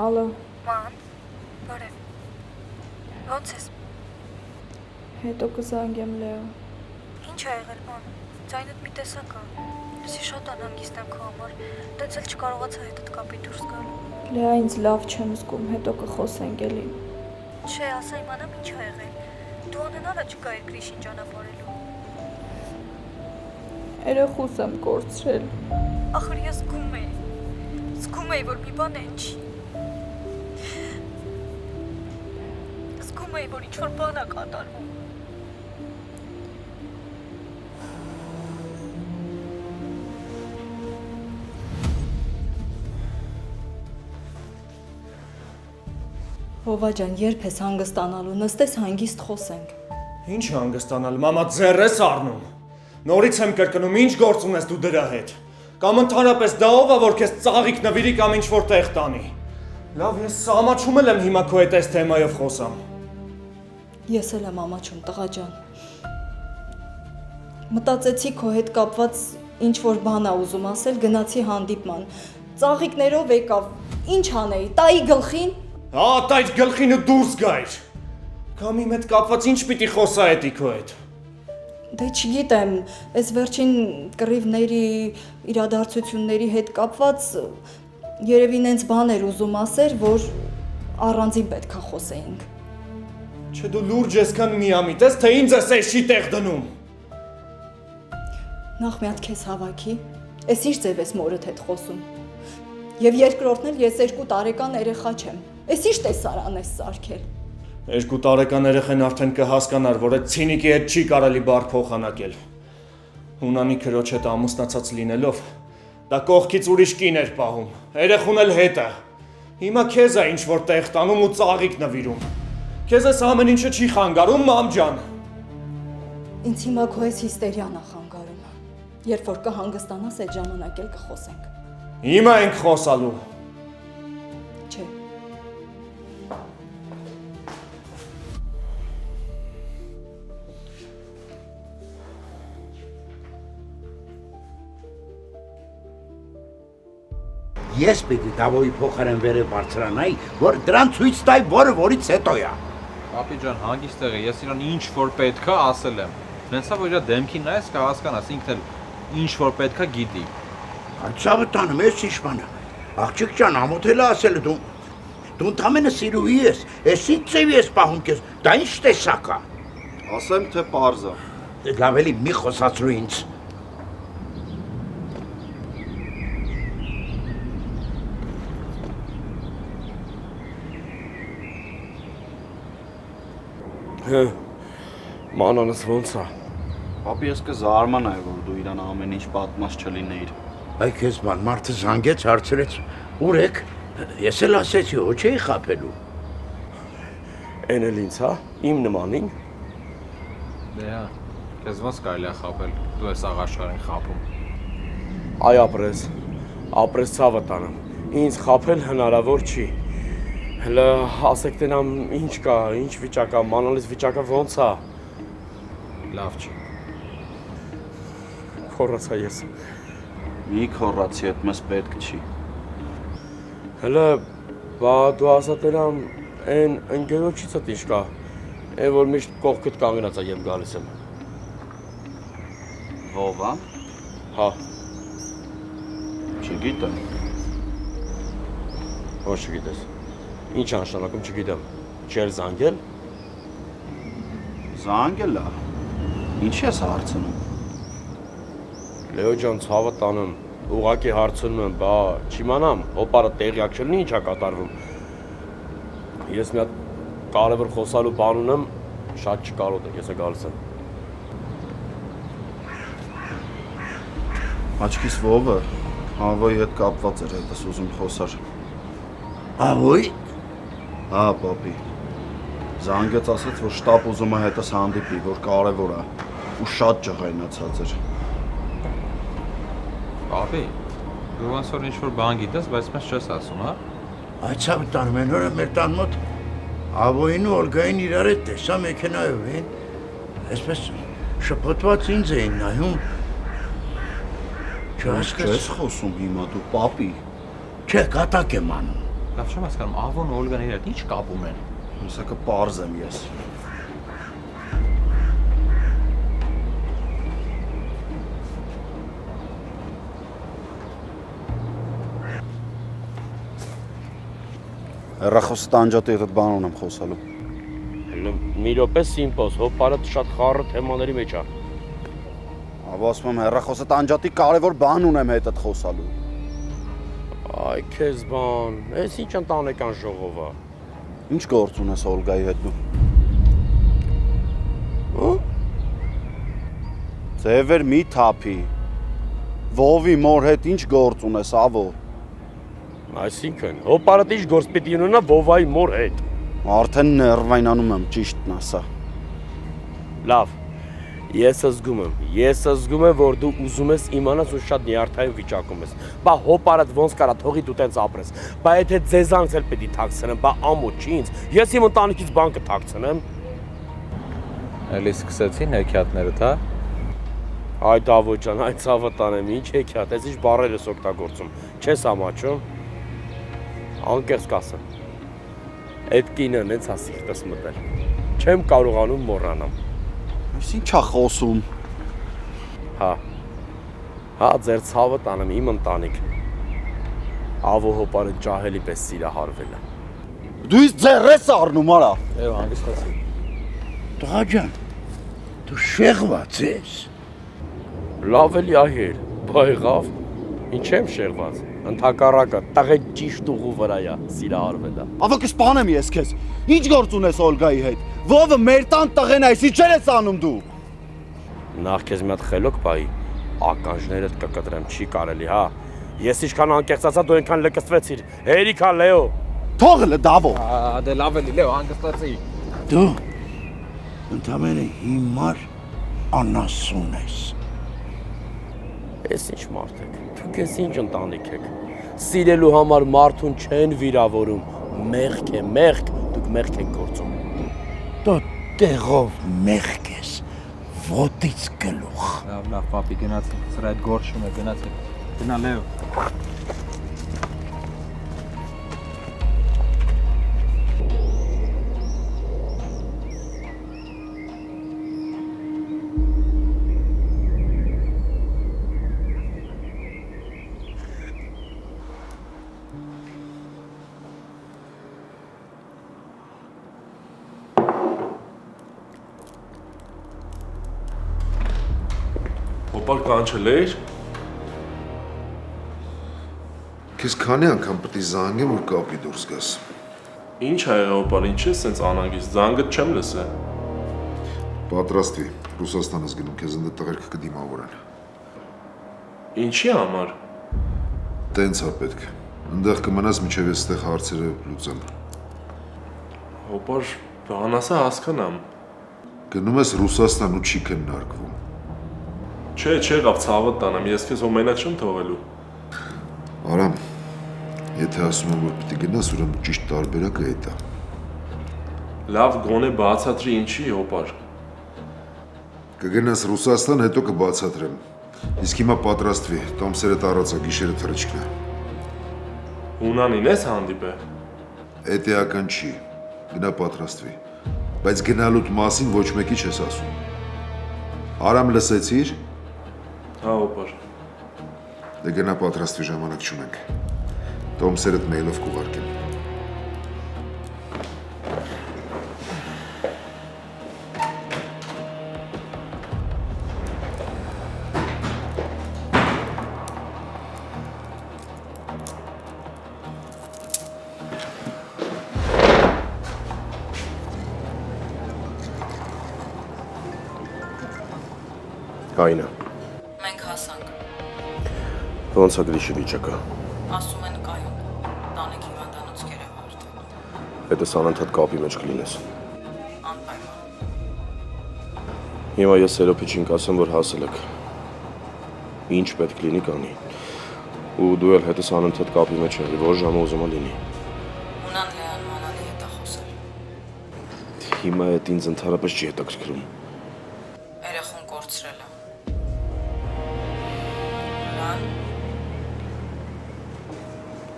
Ալո։ Ման, բարև։ Ոնց ես։ Հետո կզանգեմ Լեո։ Ինչ ա եղել, ման։ Ձայնդ մի տեսակ ա։ Լսի շատ անհանգիստ եմ քո համար։ Դից էլ չկարողացա հետդ կապի դուրս գալ։ Լեա ինձ լավ չեմ զգում, հետո կխոսենք էլի։ Չէ, ասա իմանամ ինչ ա եղել։ Դու անհնարը չկա երկրիշին ճանապարհելու։ Երեխուս եմ կորցրել։ Ախր ես զգում էի, որ մի բան է ինչի։ Զգում էի, որ ինչ-որ բան ա կատարվում։ Հովա ջան, երբ ես հանգստանալու, նստես հանգիստ խոսենք։ Ինչ հանգստանալ, մամա ձեռ ես առնում։ Նորից եմ կրկնում, ինչ գործ ունես դու դրա հետ։ Կամ ընդհանրապես դա ով է, որ քեզ ծաղիկ նվիրի կամ ինչ-որ տեղ տանի։ Լավ, ես ամաչում եմ հիմա քո հետ այս թեմայով խոսամ։ Ես էլ եմ ամաչում, տղա ջան։ Մտածեցի քո հետ կապված ինչ-որ բան ա ուզում ասել, գնացի հանդիպման։ Ծաղիկներով եկավ, ինչ անեի, տայի գլխին։ Հա, այդ գլխինը դուրս գայր։ Կամ իմ հետ կապված ինչ պիտի խոսա էդի քո հետ։ Դե չգիտեմ, այս վերջին կռիվների, իրադարձությունների հետ կապված երևի նենց բաներ ուզում ասեր, որ առանձին պետք է խոսեինք։ Չէ դու լուրջ եսքան միամիտ ես, թե ինձ ես էշի տեղ դնում։ Նախ մի հատ քեզ հավաքի, ես ինչ ձև ես մորդ հետ խոսում։ Եվ երկրորդն էլ ես 2 տարեկան երեխա չեմ։ Ես ինչ տեսարան ես սարքել։ 2 տարեկան երեխան արդեն կհասկանար, որ այդ ցինիկի հետ չի կարելի բառ փոխանակել։ Հունանի քրոջ հետ ամուսնացած լինելով, դա կողքից ուրիշ կին էր պահում, երեխուն էլ հետը։ Հիմա քեզ է ինչ-որ տեղ տանում ու ծաղիկ նվիրում։ Քեզ էս ամեն ինչը չի խանգարում, մամ ջան։ Ինձ հիմա քո այս հիստերիան է խանգարում։ Երբ որ կհանգստանաս, այդ ժամանակ էլ կխոսենք։ Հիմա ենք խոսալու։ Չէ։ Ես պիտի Դավոյի փոխարեն վերև բարձրանայի, որ դրան ցույց տայի, որից հետո է։ Պապի ջան, հանգիստ եղի, ես իրան ինչ որ պետքա ասել եմ։ Նենցա որ իր դեմքին նայես կհասկանաս, ինքն էլ ինչ որ պետքա գիտի։ Այդ ցավը տանում ես ինչ բան։ Աղջիկ ջան, ամոթել է ասել դու ընդամենը սիրուհի ես, ես ինչ ծեվի ես պահում քեզ, դա ինչ տեսակ է։ Ասեմ թե պարզ է։ Լավ էլի մի խոսացրու ինձ։ Մանանս ոնց է։ Պապի ես կզարմանայի, որ դու իրան ամեն ինչ պատմած չլինեիր։ Այ քեզ ման մարդը զանգեց, հարցրեց, ուր եք։ Ես էլ ասեցի, ոչ էի խաբելու։ Էն էլ ինձ, հա, իմ նմանին։ Դե հա, քեզ ոնց կարելի է խաբել, դու ես աղաշխարին խաբում։ Այ ապրես ցավը տանեմ։ Ինձ խաբել հնարավոր չի։ Հələ ասեք տենամ ինչ կա, ինչ վիճակ է, մանալիս վիճակը ոնց է։ Լավ չի։ Խորացա ես։ Մի քորացի հետ մեզ պետք չի։ Հələ բա դու ասա տենամ այն ընկերոջիցդ ինչ կա, այն որ միշտ կողքդ կանգնած է եւ գալիս եմ։ Ո՞վ է։ Հա։ Չգիտեմ։ Ոչ չգիտես։ Ինչ անշանակում չգիտեմ։ Չեր զանգել։ Զանգել է։ Ինչ ես հարցնում։ Լեո ջան, ցավը տանեմ, ուղղակի հարցնում եմ, բա չիմանամ, օպարը տեղյակ չլինի ինչա կատարվում։ Ես մի հատ կարևոր խոսալու բան ունեմ, շատ չկարոտ եք, ես է գալիս եմ։ Աչքիս ո՞վ է։ Հավոյի հետ կապված էր, հետս ուզում խոսար։ Ավոյ։ Հա, պապի։ Զանգեց ասաց, որ շտապ ուզում է հետս հանդիպի, որ կարևոր է, ու շատ ջղայնացած էր։ Պապի, դու ոնց որ ինչ-որ բան գիտես, բայց մեզ չես ասում, հա։ Այդ ցավը տանում են օրը մեր տան մոտ Ավոյին ու Օլգային իրար հետ տեսա մեքենայով են, այսպես շփոթված ինձ էին նայում։ Չես խոսում հիմա դու, պապի։ Չէ, կատակ եմ անում։ Լավ չեմ հասկանում, Ավոն ու Օլգան իրար ինչ կապում են։ Հուսա կպարզ եմ ես։ Հեռախոսը տանջատի հետ բան ունեմ խոսալու։ Մի րոպե սիմպոս, հոպարը շատ խառը թեմաների մեջ է։ Ավո ասում եմ հեռախոսը տանջատի կարևոր բան ունեմ հետդ խոսալու։ Այ քեզ բան, ես ինչ ընտանեկան ժողով է։ Ինչ գործ ունես Օլգայի հետ դու։ Ձևեր մի թափի։ Վովի մոր հետ ինչ գործ ունես Ավո։ Այսինքն, հոպարը ինչ գործ պիտի ունենա Վովայի մոր հետ։ Արդեն ներվայնանում եմ, ճիշտն ասա։ Լավ, ես զգում եմ, որ դու ուզում ես իմանաս ու շատ նյարդային վիճակում ես։ Բա հոպարդ ոնց կարա թողի դու տենց ապրես։ Բա եթե ձեզանց էլ պիտի թաքցնեմ, բա ամոթ չի ինձ։ Ես իմ ընտանիքից բան կթաքցնեմ։ Էլի սկսեցին հեքիաթներդ, հա։ Այ Դավոյ ջան, այդ ցավը տանեմ, ինչ հեքիաթ, ես ինչ բառեր ես օգտագործում։ Չես ամաչում։ Անկեղծ կասեմ։ Այդ կինն հենց հա սիրտս մտել։ Չեմ կարողանում մոռանամ։ Այս ի՞նչ է խոսում։ Հա, ձեր ցավը տանեմ իմ ընտանիք։ Ավո հոպարը ջահելի պես սիրահարվել է։ Դու իս ձեռ ես առնում, արա։ Եվ հանգստացի։ Տղա ջան, դու շեղված ես։ Լավ էլի այր, բա եղավ։ Ինչ եմ շեղված։ Ընդհակառակը, տղե ճիշտ ուղու վրա է սիրահարվել է։ Ավո կսպանեմ ես քեզ։ Ինչ գործ ունես Օլգայի հետ։ Վովը մեր տան տղեն այս ի՞նչ ես անում դու։ Նախ քեզ մի հատ խելոք բայի, ականջներդ կկտրեմ, չի կարելի, հա։ Ես ինչքան անկեղծացա, դու այնքան լկստվեցիր։ Հերիքա Լեո։ Թողը Դավո։ Դե լավ էլի, Լեո, հանգստացի։ Դու ընդամենը հիմար անասուն ես։ Ես ինչ մարդ եք, դուք ես ինչ ընտանիք եք։ Սիրելու համար մարդուն չեն վիրավորում, մեղք է, մեղք, դուք մեղք եք գործում։ Դու տեղով մեղք ես, ոտից գլուխ։ Լավ, պապի գնացինք, սրա այդ գործում է, գնացինք։ Գնա Լեո։ Հոպար կանչել էիր։ Քեզ քանի անգամ պետք է զանգեմ, որ կապի դուրս գաս։ Ինչ ա եղել հոպար, ինչ ես սենց անանգից, զանգդ չեմ լսել։ Պատրաստվի, Ռուսաստան ես գնում, քեզ ընդ տղերքը կդիմավորեն։ Ինչի համար։ Տենց ա պետք։ Ընդեղ կմնաս մինչև ես այդտեղ հարցերը լուծեմ։ Հոպար, բանասա հասկանամ։ Գնում ես Ռուսաստան ու չի քննարկվում։ Չէ, չեղավ ցավը տանեմ, ես քեզ հոմենակ չեմ թողելու։ Արամ, եթե ասում եմ, որ պիտի գնաս, ուրեմն ճիշտ տարբերակը այդ է։ Լավ, գոնե բացատրի ինչի, հոպար։ Կգնաս Ռուսաստան, հետո կբացատրեմ։ Իսկ հիմա պատրաստվի, տոմսերդ առած է, գիշերը թռիչքն է։ Հունանին ես հանդիպել։ Էտեական չի, գնա պատրաստվի։ Բայց գնալուտ մասին ոչ մեկի չես ասում։ Արամ լսեցիր։ Հա, հոպար։ Դե գնա պատրաստվի, ժամանակ չունենք։ Տոմսերդ մեյլով կուղարկեմ։ Կայնա։ Մենք հասանք։ Ոնց է գրիշի վիճակը։ Ասում են կայուն։ Տանիք հիվանդանոց կերևարդ։ Հետս անընդհատ կապի մեջ կլինես։ Անպայման։ Հիմա ես Սերոփիչին կասեմ, որ հասել եք։ Ինչ պետք լինի կանի։ Ու դու էլ հետս անընդհատ կապի մեջ եղի, որ ժամը ուզում լինի։ Ունան Լեան Մանալի հետ է խոսել։ Հիմա այդ ինձ ընդհանրապես չի հետաքրքրում։ Երեխուն կորցրել է։ Ունան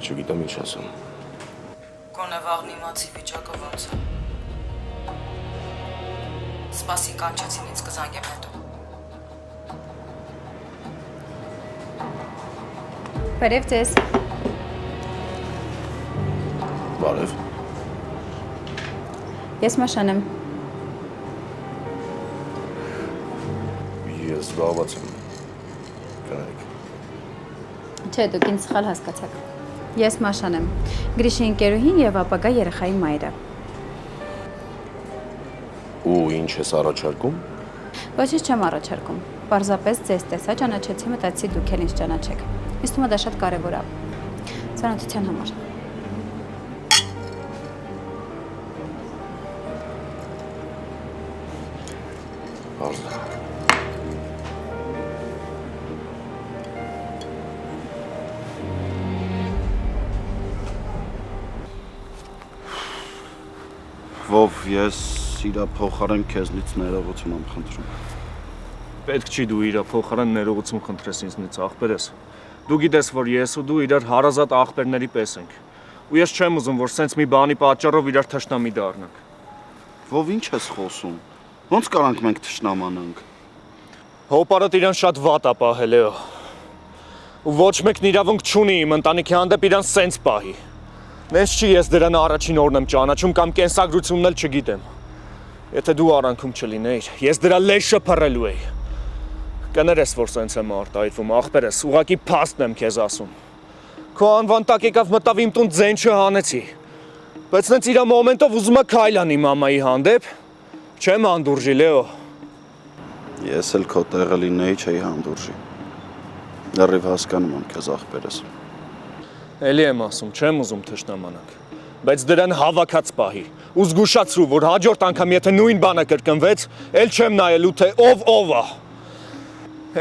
Չգիտեմ ինչ ասեմ։ Գոնե վաղն իմացի վիճակը ոնց է։ Սպասի կանչեցին ինձ կզանգեմ հետո։ Բարև ձեզ։ Բարև։ Ես Մաշան եմ։ Ես զբաղված եմ։ Գնայք։ Չէ, դուք ինձ սխալ հասկացաք։ Ես Մաշան եմ։ Գրիշի ընկերուհին եւ ապագա երեխայի մայրը։ Ու ինչ ես առաջարկում։ Ոչինչ չեմ առաջարկում։ Պարզապես ձեզ տեսա, ճանաչեցի, մտածի դուք էլ ինձ ճանաչեք։ Ինձ թվում է դա շատ կարևոր է։ Ծանոթության համար։ Բարձր։ Վով, ես իրա փոխարեն քեզնից ներողություն եմ խնդրում։ Պետք չի դու իրա փոխարեն ներողություն խնդրես ինձնից, աղբերս։ Դու գիտես, որ ես ու դու իրար հարազատ աղբերների պես ենք։ Ու ես չեմ ուզում, որ սենց մի բանի պատճառով իրար թշնամի դառնանք։ Վով, ինչ ես խոսում։ Ոնց կարանք մենք թշնամանանք։ Հոպարդ իրան շատ վատ է պահել է։ Ու ոչ մեկն իրավունք չունի իմ ընտանիքի հանդեպ իրան սենց պահի։ Նենց չի ես դրան առաջին օրն եմ ճանաչում կամ կենսագրությունն էլ չգիտեմ։ Եթե դու արանքում չլինեիր, ես դրա լեշը փռելու էի։ Կներես, որ սենց եմ արտահայտվում, աղբերս, ուղղակի փաստն եմ քեզ ասում։ Քո անվան տակ եկավ մտավ իմ տուն ձեն չհանեցի։ Բայց նենց իրա մոմենտով ուզում է քայլ անի մամայի հանդեպ, չեմ հանդուրժի, Լեո։ Ես էլ քո տեղը լինեի չէի հանդուրժի։ Լրիվ հասկանում եմ քեզ, աղբերս։ Էլի եմ ասում, չեմ ուզում թշնամանանք, բայց դրան հավաքած պահի, ու զգուշացրու, որ հաջորդ անգամ եթե նույն բանը կրկնվեց, էլ չեմ նայելու, թե ով է։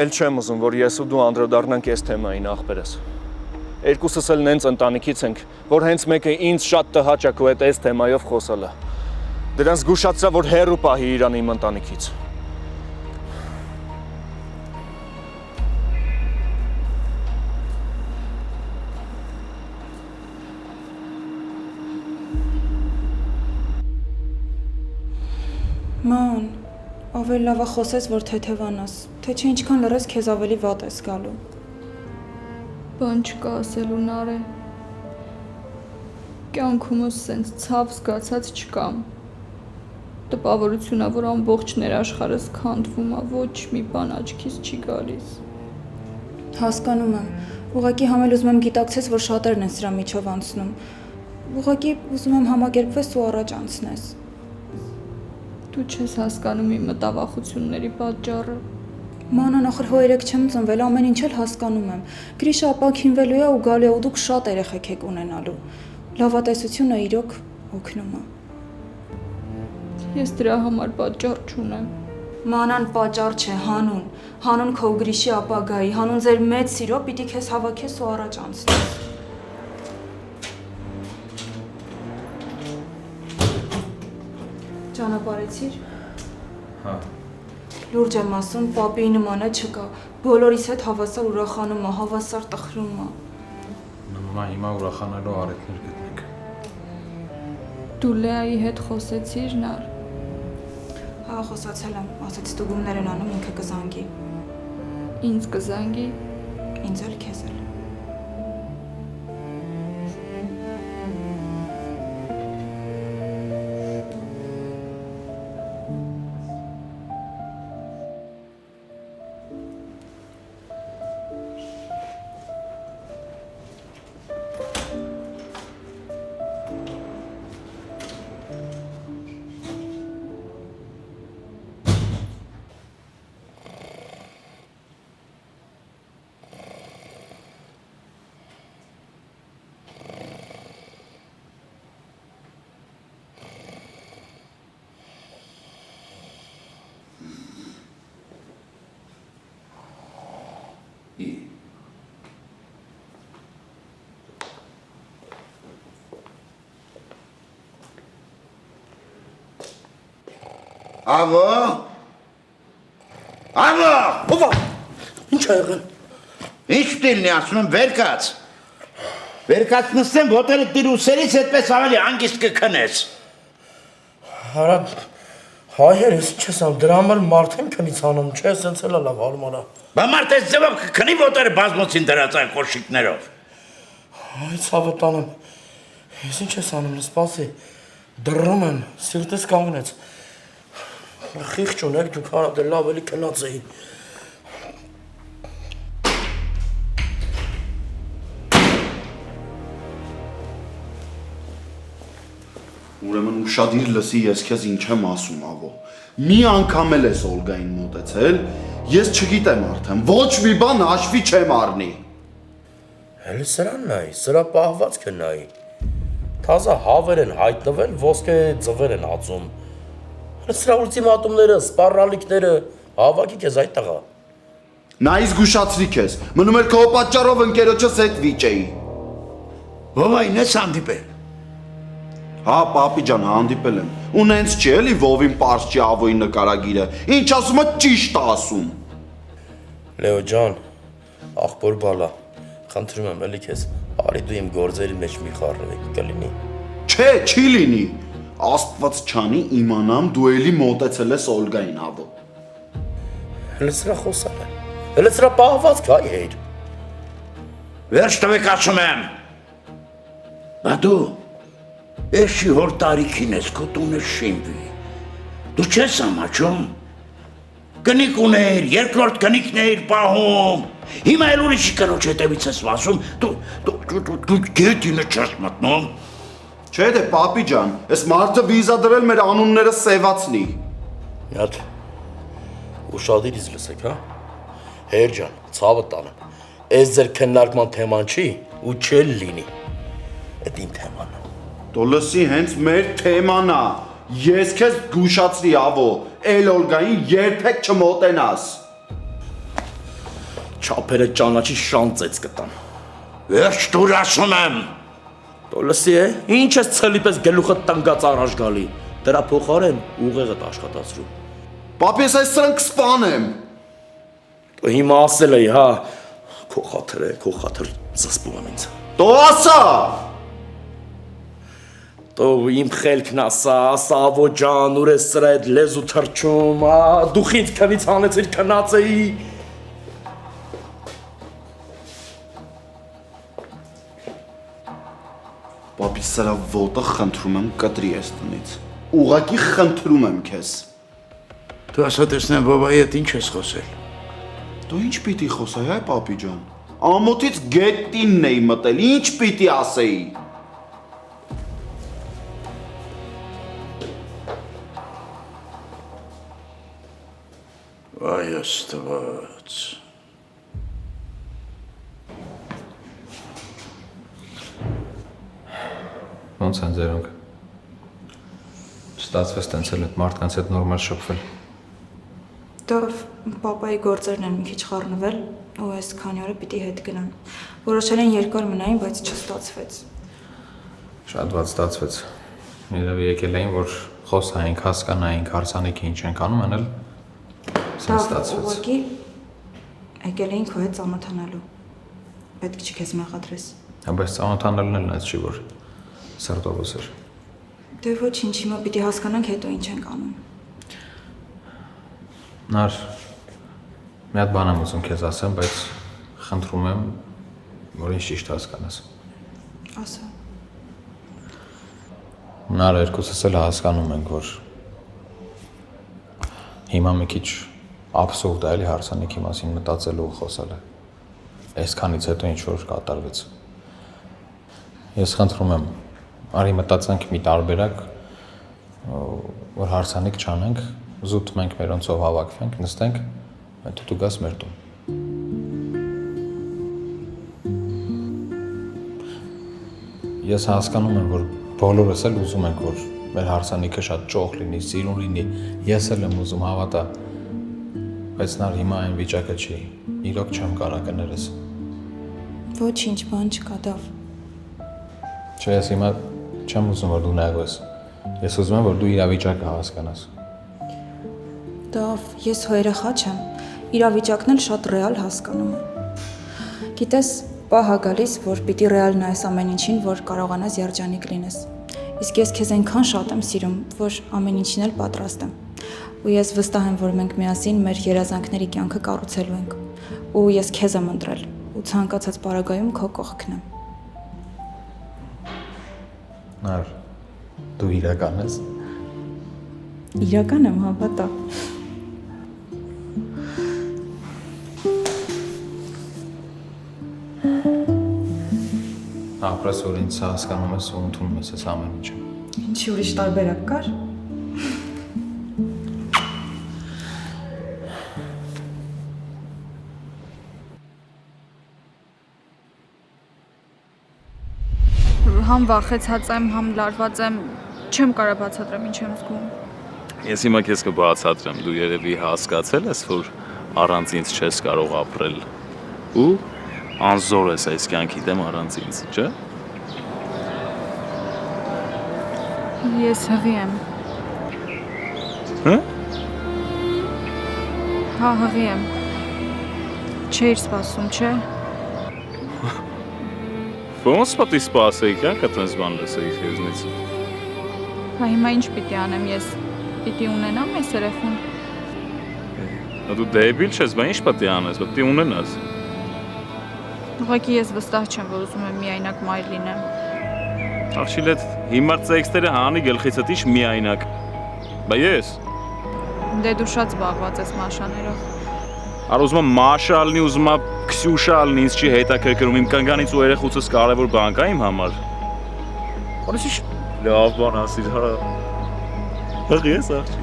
Էլ չեմ ուզում, որ ես ու դու անդրադառնանք այս թեմային, աղբերս։ Երկուսս էլ նենց ընտանիքից ենք, որ հենց մեկը ինձ շատ տհաճ է քո հետ այս թեմայով խոսալը։ Դրան զգուշացրա, որ հեռու պահի իրան իմ ընտանիքից։ Ման, ավելի լավ է խոսես, որ թեթևանաս, թե չէ ինչքան լռես քեզ ավելի վատ ես գալու։ Բան չկա ասելու Նարե։ Կյանքումս սենց ցավ զգացած չկամ։ Տպավորություն է, որ ամբողջ ներաշխարհս քանդվում է, ոչ մի բան աչքից չի գալիս։ Հասկանում եմ, ուղղակի համել ուզում եմ գիտակցես, որ շատերն են սրա միջով անցնում։ Ուղղակի ուզում եմ համակերպվես ու առաջ անցնես։ Դու չես հասկանում իմ մտավախությունների պատճառը։ Մանան, ախր հո երեք չեմ ծնվել, ամեն ինչ էլ հասկանում եմ։ Գրիշը ապակինվելու է ու գալու է ու դուք շատ երեխեք եք ունենալու։ Լավատեսությունը իրոք օգնում է։ Ես դրա համար պատճառ չունեմ։ Մանան պատճառ չէ, հանուն։ Հանուն քո ու Գրիշի ապագայի, հանուն ձեր մեծ սիրո պիտի քեզ հավաքես ու առաջ անցնես։ Ճանապարհեցիր։ Հա։ Լուրջ եմ ասում, պապի նմանը չկա։ Բոլորիս հետ հավասար ուրախանում է, հավասար տխրում է։ Մամա, հիմա ուրախանալու առիթներ գտնենք։ Դու Լեայի հետ խոսեցիր, Նար։ Հա, խոսացել եմ, ասաց ստուգումներ են անում, ինքը կզանգի։ Ինձ կզանգի։ Ինձ էլ քեզ էլ։ Ավո։ Ավո, ովա։ Ինչ ա եղել։ Ինչ դիլնի ասում եմ վեր կաց։ Վեր կացնստեմ ոտերը տիրուսերից հետպես ավելի հանգիստ կքնես։ Արա հայեր, ես ինչ ես անում, դրա համար մարդ եմ քնից անում, չէ, սենց էլ լավ հարմարա։ Բա մարդ այս ձևով կքնի ոտերը բազմոցին դրած այն կոշիկներով։ Այ ցավը տանեմ։ Ես ինչ ես անում, սպասի։ Դռում եմ, սիրտս կանգնեց։ Խիղճ ունեք, դուք արա դե լավ էլի քնած էի։ Ուրեմն ուշադիր լսի ես քեզ ինչ եմ ասում, ավո։ Մի անգամ էլ ես Օլգային մոտեցել, ես չգիտեմ արդեն, ոչ մի բան հաշվի չեմ առնի։ Հələ սրան նայ, սրա պահվածքը նայ։ Թազա հավեր են հայտնվել, ոսկե ձվեր են ածում։ Հələ սրա ուլտիմատումները, սպառալիքները, հավաքի քեզ այդ տղա։ Նայից գուշացրի քեզ, մնում էր քո պատճառով ընկերոջս հետ վիճեի։ Ով այն ես հանդիպել։ Հա, պապի ջան, հանդիպել եմ։ Ու նենց չի էլի Վովին պարզ չի ավոյի նկարագիրը։ Ինչ ասում է ճիշտ է ասում։ Լեո ջան, աղբոր բալա, խնդրում եմ էլի քեզ, արի դու իմ գործերի մեջ մի խառնվի, կլինի։ Չէ, չի լինի։ Աստված չանի իմանամ դու էլի մոտեցել ես Օլգային, ավո։ Հələ սրա խոսալ է։ Հələ սրա պահվածք այ հեյր։ Վերջ տվեք ասում եմ։ Բա դու Էշի հոր տարիքին ես քո տունը շինվի։ Դու չես ամաչում։ Կնիկ ուներ, երկրորդ կնիկն էիր պահում։ Հիմա էլ ուրիշի կնոջ հետևից ես վազում, դու գետինը չես մտնում։ Չէ դե պապի ջան, այս մարդը վիզա դրել մեր անունները սևացնի։ Մի հատ ուշադիր լսեք, հա։ Հեր ջան, ցավը տանեմ։ Այս ձեր քննարկման թեման չի ու չէ լինի։ Այդ իմ թեման է։ Դոլսի հենց մեր թեման է։ Ես քեզ գուշացրի, ավո, էլ Օլգային երբեք չմոտենաս։ Չափերը ճանաչի շանծեց կտան։ Վերջ դուր ասում եմ։ Դոլսի է, ինչ ես ցելի պես գլուխը տնկած առաջ գալի։ Դրա փոխարեն ուղեղդ աշխատացրու։ Պապի, ես այս սրանք սպանեմ։ Դու հիմա ասել էի, հա, քո խաթր զսպում եմ ինձ։ Դու ասա։ Դու իմ խելքն ասա, Սավո ջան, ուր ես սրա այդ լեզու թրջում, դու ինձ քնից հանեցիր քնած էի։ Պապի, սրա ոտը խնդրում եմ կտրի ես տնից։ Ուղղակի խնդրում եմ քեզ։ Դու ասա տեսնեմ բաբայի հետ ինչ ես խոսել։ Դու ինչ պիտի խոսայի, այ պապի ջան։ Ամոթից գետինն էի մտել, ինչ պիտի ասեի։ Այ Աստված։ Ոնց են ձերոնք։ Ստացվեց տենցել այդ մարդկանց հետ նորմալ շփվել։ Դով պապայի գործերն են մի քիչ խառնվել ու այս քանի օրը պիտի հետ գնան։ Որոշել են երկար մնային, բայց չստացվեց։ Շատ վատ ստացվեց։ Երևի եկել էին, որ խոսայինք, հասկանայինք, հարսանիքի ինչ ենք անում, անել սենց ստացվեց։ Ուղղակի եկել էին քո հետ ծանոթանալու։ Պետք չի քեզ մեղադրես։ Բայց ծանոթանալն էլ նայած չի, որ սրտովս էր։ Դե ոչինչ, հիմա պիտի հասկանանք հետո ինչ ենք անում։ Նար, մի հատ բան եմ ուզում քեզ ասեմ, բայց խնդրում եմ, որ ինձ ճիշտ հասկանաս։ Ասա։ Նար, երկուսս էլ հասկանում ենք, որ հիմա մի քիչ աբսուրդ է էլի հարսանիքի մասին մտածելու ու խոսելը։ Այսքանից հետո ինչ որ կատարվեց։ Ես խնդրում եմ, արի մտածենք մի տարբերակ, որ հարսանիք չանենք, զուտ մենք մերոնցով հավաքվենք, նստենք, հետո դու գաս մեր տուն։ Ես հասկանում եմ, որ բոլորս էլ ուզում ենք, որ մեր հարսանիքը շատ ճոխ լինի, սիրուն լինի, ես էլ եմ ուզում հավատա, բայց նար հիմա այն վիճակը չի, իրոք չեմ կարա կներես։ Ոչինչ բան չկա, Դավ։ Չէ, ես հիմա չեմ ուզում, որ դու նայվես, ես ուզում եմ, որ դու իրավիճակը հասկանաս։ Դավ, ես հո երեխա չեմ, իրավիճակն էլ շատ ռեալ հասկանում եմ։ Գիտես, պահ ա գալիս, որ պիտի ռեալ նայես ամեն ինչին, որ կարողանաս երջանիկ լինես։ Իսկ ես քեզ այնքան շատ եմ սիրում, որ ամեն ինչին էլ պատրաստ եմ։ Ու ես վստահ եմ, որ մենք միասին մեր երազանքների կյանքը կառուցելու ենք։ Ու ես քեզ եմ ընտրել, ու ցանկացած պարագայում քո կողքն եմ։ Նար, դու իրական ես։ Իրական եմ, հավատա։ Ապրես որ ինձ հասկանում ես ու ընդունում ես այս ամեն ինչը։ Ինչի ուրիշ տարբերակ կար։ Համ վախեցած եմ, համ լարված եմ, չեմ կարող բացատրեմ ինչ եմ զգում։ Ես հիմա քեզ կբացատրեմ, դու երևի հասկացել ես, որ առանց ինձ չես կարող ապրել։ Ու անզոր ես այս կյանքի դեմ առանց ինձ, չէ՞։ Ես հղի եմ։ Հա՞։ Հա, հղի եմ։ Չէիր սպասում, չէ՞։ Ոնց պետք է սպասեիք, այդպես բան լսեիք քեզնից։ Հա հիմա ինչ պիտի անեմ, ես պիտի ունենամ այս երեխուն։ Դու դեբիլ ես, բա ինչ պետք է անես, պետք է ունենաս։ Ուղղակի ես վստահ չեմ, որ ուզում եմ միայնակ մայր լինեմ։ Աղջի լետ, հիմար տեքստերը հանի գլխիցդ ինչ միայնակ։ Բա ես։ Դե դու շատ զբաղված ես մաշաներով։ Արա ուզում եմ Մաշա լինի, ուզում եմ Քսյուշա լինի, ինձ չի հետաքրքրում, իմ կնկանից ու երեխուցս կարևոր բան կա իմ համար։ Որոշ լավ բան ասիր, հա։ Հղի ես աղջի։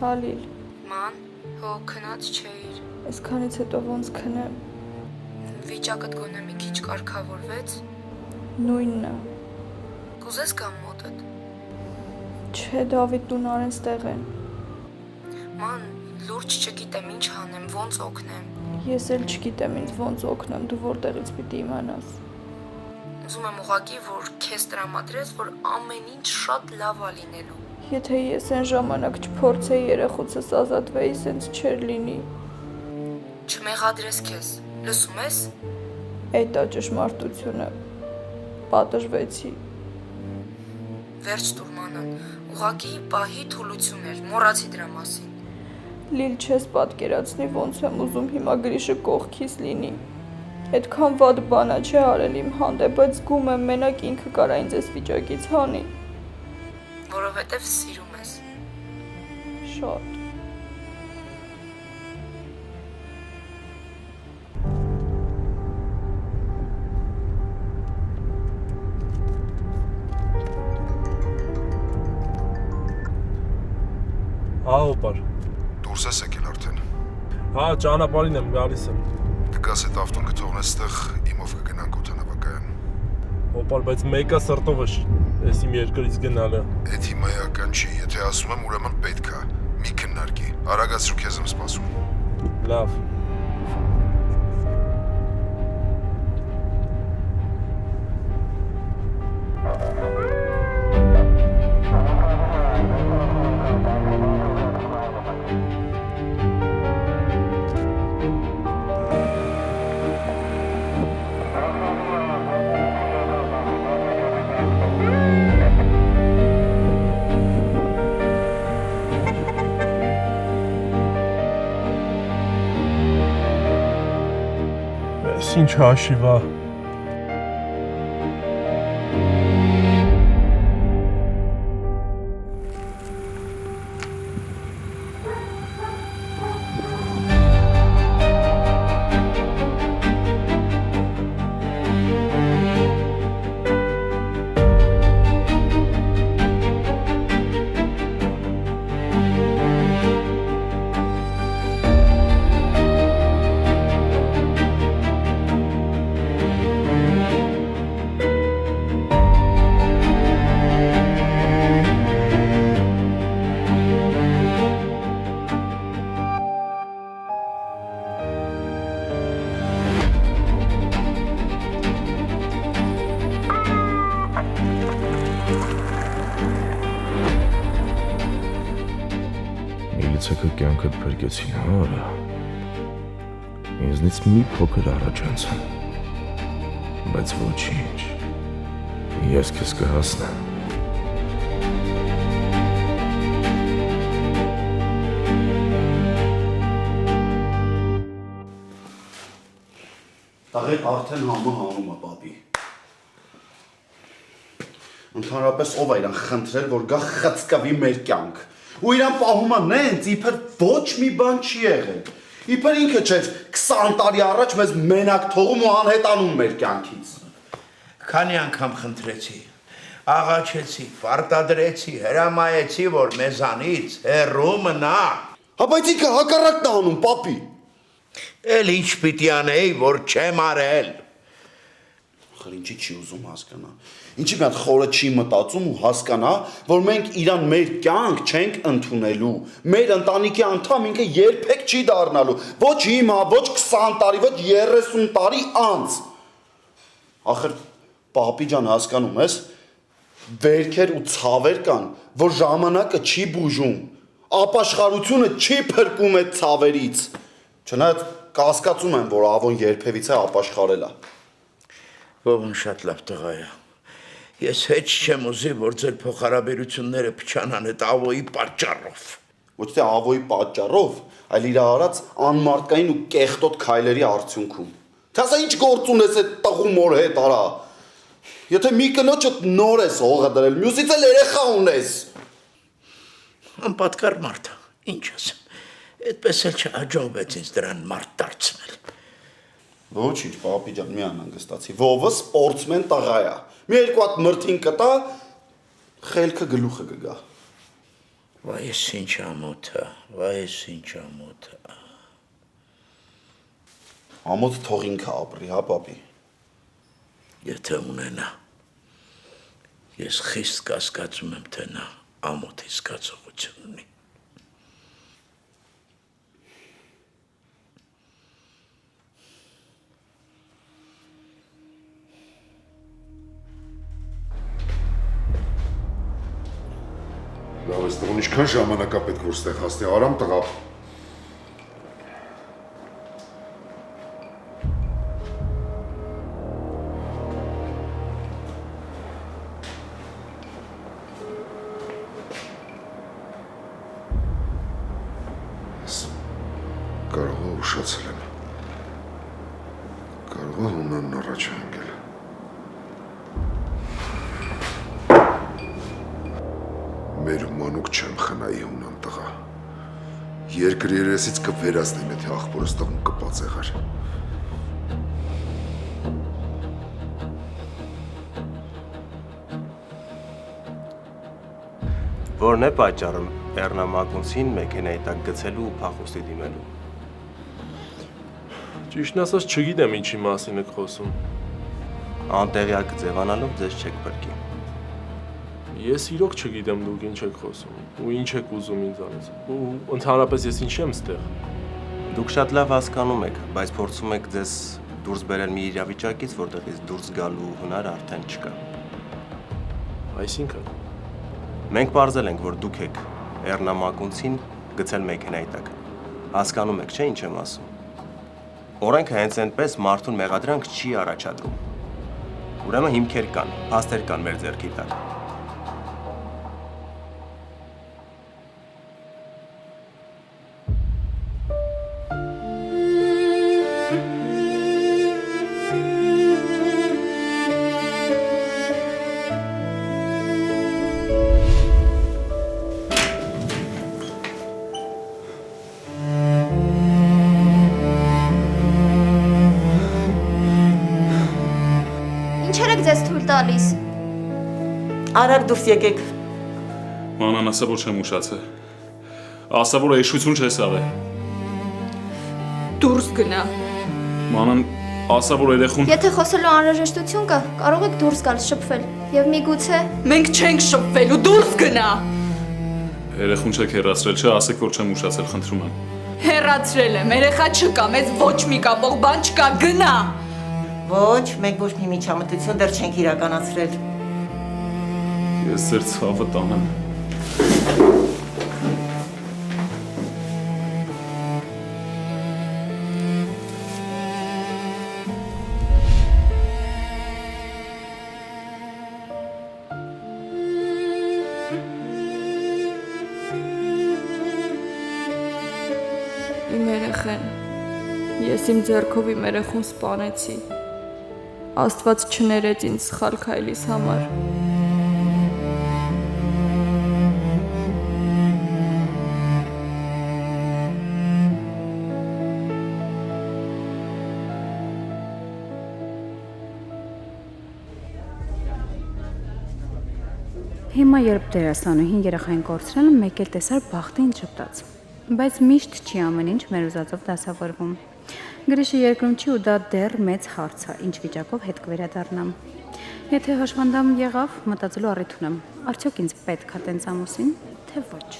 Հալիլ, Ման, հո քնած չէիր։ այսքանից հետո ոնց քնեմ։ Վիճակդ գոնե մի քիչ կարգավորվեց։ Նույնն է։ Կուզես կամ մոտդ։ Չէ, Դավիթ տուն արեն ստեղ են։ Ման, լուրջ չգիտեմ ինչ անեմ, ոնց օգնեմ։ Ես էլ չգիտեմ ինձ ոնց օգնեմ, դու որտեղից պիտի իմանաս։ Ուզում եմ ուղղակի, որ քեզ տրամադրես, որ ամեն ինչ շատ լավ ա լինելու։ Եթե ես այն ժամանակ չփորձեի երեխուցս ազատվեի, սենց չէր լինի։ Չմեղադրես քեզ, լսում ես։ Այդ է ճշմարտությունը։ Պատժվեցի։ Վերջ տուր մանան, ուղղակի պահի թուլություն էր, մոռացի դրա մասին։ Լիլ չես պատկերացնի ոնց եմ ուզում հիմա Գրիշը կողքիս լինի։ Այդքան վատ բանա չէ արել իմ հանդեպ, բայց զգում եմ մենակ ինքը կարա ինձ այս վիճակից հանի։ Որովհետև սիրում ես։ Շատ։ Հա, օպար։ Դուրս ես եկել արդեն։ Հա, ճանապարհին եմ գալիս եմ։ Կգաս այդ ավտոն կթողնես ստեղ, իմով կգնանք օդանավակայան։ Օպար, բայց մեկը սրտովը էս իմ երկրից գնալը։ Էդ հիմա էական չի, եթե ասում եմ, ուրեմն պետք է։ Մի քննարկի։ Արագացրու, քեզ եմ սպասում։ Լավ։ Ինչ հաշիվ է։ կյանքդ փրկեցին, հա, արա։ Ինձնից մի փոքր առաջ անցան։ Բայց ոչինչ։ Ես քեզ կհասնեմ։ Տղեկ արդեն համը հանում է, պապի։ Ընդհանրապես ով է իրան խնդրել, որ գա խցկավի մեր կյանք։ Ու իրան պահում է նենց, իբր ոչ մի բան չի եղել։ Իբր ինքը չէր 20 տարի առաջ մեզ մենակ թողում ու անհետանում մեր կյանքից։ Քանի անգամ խնդրեցի, աղաչեցի, պարտադրեցի, հրամայեցի, որ մեզանից հեռու մնա։ Հա բայց ինքը հակառակն է անում, պապի։ Էլ ինչ պիտի անեի, որ չեմ արել։ Խր ինչի չի ուզում հասկանա։ Ինչի մի հատ խորը չի մտածում ու հասկանա, որ մենք իրան մեր կյանք չենք ընդունելու։ Մեր ընտանիքի անդամ ինքը երբեք չի դառնալու։ Ոչ հիմա, ոչ 20 տարի, ոչ 30 տարի անց։ Ախր պապի ջան հասկանում ես, վերքեր ու ցավեր կան, որ ժամանակը չի բուժում։ Ապաշխարությունը չի փրկում այդ ցավերից։ Չնայած կասկածում եմ, որ Ավոն երբևիցե ապաշխարել է։ Ովն շատ լավ տղա է։ Ես հետ չեմ ուզի, որ ձեր փոխհարաբերությունները փչանան այդ Ավոյի պատճառով։ Ոչ թե Ավոյի պատճառով, այլ իր արած անմարդկային ու կեղտոտ քայլերի արդյունքում։ Թե ասա ինչ գործ ունես այդ տղու մոր հետ, արա։ Եթե մի կնոջը նոր ես հողը դրել, մյուսից էլ երեխա ունես։ Անպատկառ մարդ է, ինչ ասեմ։ Այդպես էլ չհաջողվեց ինձ դրան մարդ դարձնել։ Ոչինչ, պապի ջան, մի անհանգստացի։ Վովը սպորտսմեն տղա է։ Մի երկու հատ մրթին կտա, խելքը գլուխը կգա։ Վայ ես ինչ ամոթը, վայ ես ինչ ամոթը։ Ամոթ թող ինքը ապրի, հա պապի։ Եթե ունենա, ես խիստ կասկածում եմ, թե նա ամոթի զգացողություն ունի։ Լավ ես տղուն, ինչքան ժամանակա պետք որ ստեղ հասնի, արամ տղա։ Կարող է ուշացել եմ։ Կարող է հունանն առաջ հանգել։ Մեր մանուկ չեմ խնայի հունան տղա։ Երկրի երեսից կվերացնեմ, եթե աղբորս տղուն կպածեղար։ Որն է պատճառը Էռնամագունցին մեքենայի տակ գցելու ու փախուստի դիմելու։ Ճիշտն ասած չգիտեմ ինչի մասին եք խոսում։ Անտեղյակ ձևանալով ձեզ չեք փրկի։ Ես իրոք չգիտեմ դուք ինչ եք խոսում ու ինչ եք ուզում ինձանից։ Ու ընդհանրապես ես ինչ եմ ստեղ։ Դուք շատ լավ հասկանում եք, բայց փորձում եք ձեզ դուրս բերել մի իրավիճակից, որտեղից դուրս գալու հնար արդեն չկա։ Այսինքն մենք պարզել ենք, որ դուք եք Էռնամագունցին գցել մեքենայի տակ։ Հասկանում եք, չէ՞ ինչ եմ ասում։ Օրենքը հենց այնպես մարդուն մեղադրանք չի առաջադրում։ Ուրեմն հիմքեր կան, փաստեր կան մեր ձեռքի տակ։ Տալիս։ Արագ դուրս եկեք։ Մանան ասա, որ չեմ ուշացել։ Ասա, որ էշություն չես աղել։ Դուրս գնա։ Մանան ասա, որ երեխուն։ Եթե խոսելու անհրաժեշտություն կա, կարող եք դուրս գալ, շփվել։ Եվ միգուցե մենք չենք շփվելու, դուրս գնա։ Երեխուն չեք հեռացրել, չէ՞, ասեք, որ չեմ ուշացել, խնդրում եմ։ Հեռացրել եմ, երեխա չկա, մեզ ոչ մի կապող բան չկա, գնա։ Ոչ, մենք ոչ մի միջամտություն դեռ չենք իրականացրել։ Ես ձեր ցավը տանեմ։ երեխեն։ Ես իմ ձեռքով իմ երեխուն սպանեցի։ Աստված չներեց ինձ սխալ քայլիս համար։ Հիմա երբ դերասանուհին երեխային կորցրել, մեկ էլ տեսար բախտը ինձ ժպտաց։ Բայց միշտ չի ամեն ինչ մեր ուզածով դասավորվում։ Գրիշը երկրում չի ու դա դեռ մեծ հարց է, ինչ վիճակով հետ կվերադառնամ։ Եթե հաշվանդամ եղավ, մտածելու առիթ ունեմ, արդյոք ինձ պետք է տենց ամուսին, թե ոչ։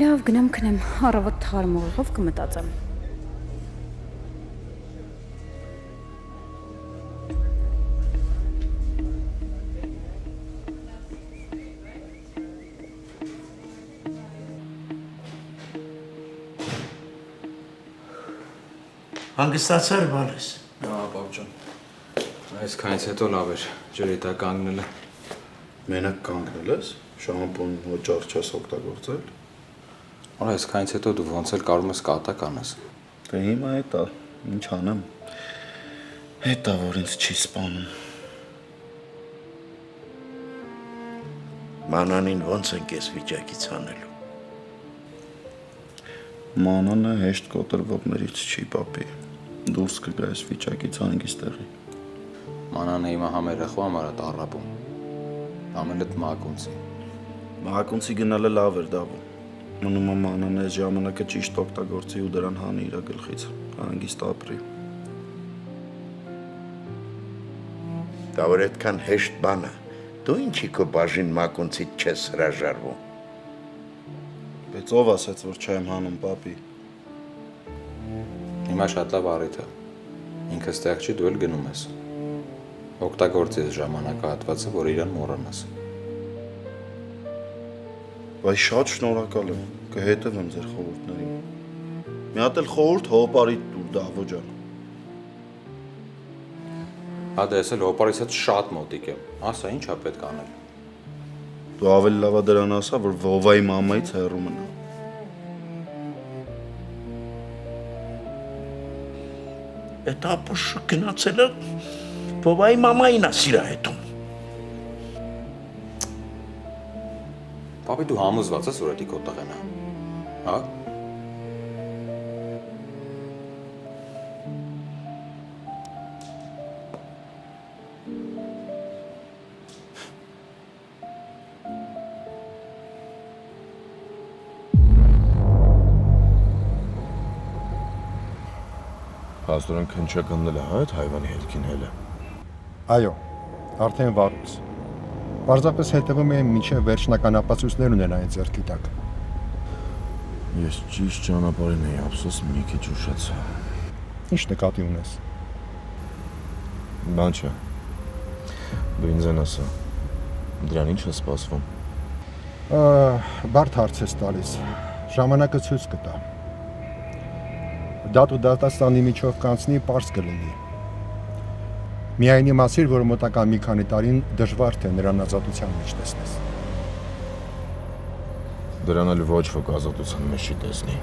Լավ, գնամ քնեմ, առավոտ թարմ ուղով կմտածեմ։ Հանգստացար բալես։ Հա, պապ ջան։ Այսքանից հետո լավ էր, ջրի տակ կանգնելը։ Մենակ կանգնել ես, շամպուն օճառ չես օգտագործել։ Արա, այսքանից հետո դու ոնց էլ կարող ես կատակ անես։ Դե հիմա էտա, ինչ անեմ։ Էտա, որ ինձ չի սպանում։ Մանանին ոնց ենք ես վիճակից անելու։ Մանանը հեշտ կոտրվողներից չի, պապի։ Դուրս կգա այս վիճակից հանգիստեղի։ Մանանը հիմա համ երեխու համար է տառապում։ Ամենդ մակունցի։ Մակունցի գնալը լավ էր դավում։ Մնում է մանանը այս ժամանակը ճիշտ օգտագործի ու դրան հանի իր գլխից, հանգիստ ապրի։ Դա որ այդքան հեշտ բան է, դու ինչի քո բաժին մակունցից չես հրաժարվում։ Բայց ով ասեց, որ չեմ հանում, պապի։ Հիմա շատ լավ առիթ է։ Ինքը ստեղ չի, դու էլ գնում ես։ Օգտագործես ժամանակահատվածը, որ իրան մոռանաս։ Բայց շատ շնորհակալ եմ, կհետևեմ ձեր խորհուրդներին։ Մի հատ էլ խորհուրդ հոպարի տուր, Դավո ջան։ Հա դες էլ հոպարից հետ շատ մոտիկ եմ։ Ասա, ի՞նչ է պետք անել։ Դու ավելի լավ է դրան ասա, որ Վովայի մամայից հեռու մնա։ Այդ ապուշը գնացել է Վովայի մամային է սիրահետում։ Պապի դու համոզված ես, որ դա քո տղեն է։ Հա։ Հաստորեն քնչակննել է, հա, այդ հայվանի հետքին հելը։ Այո, արդեն վաղուց։ Պարզապես հետևում եմ մինչև վերջնական ապացույցներ ունենային ձեռքի տակ։ Ես ճիշտ ճանապարհին էի, ափսոս մի քիչ ուշացա։ Ինչ նկատի ունես։ Բան չէ։ Դու ինձ են ասա։ Դրան ինչ է սպասվում։ Բարդ հարց ես տալիս։ Ժամանակը ցույց կտա։ Դատու դատաստանի միջով կանցնի, պարզ կլինի։ Միայն իմացիր, որ մոտակա մի քանի տարին դժվար թե նրան ազատության մեջ տեսնես։ Դրան էլ ոչ ոք ազատության մեջ չի տեսնի։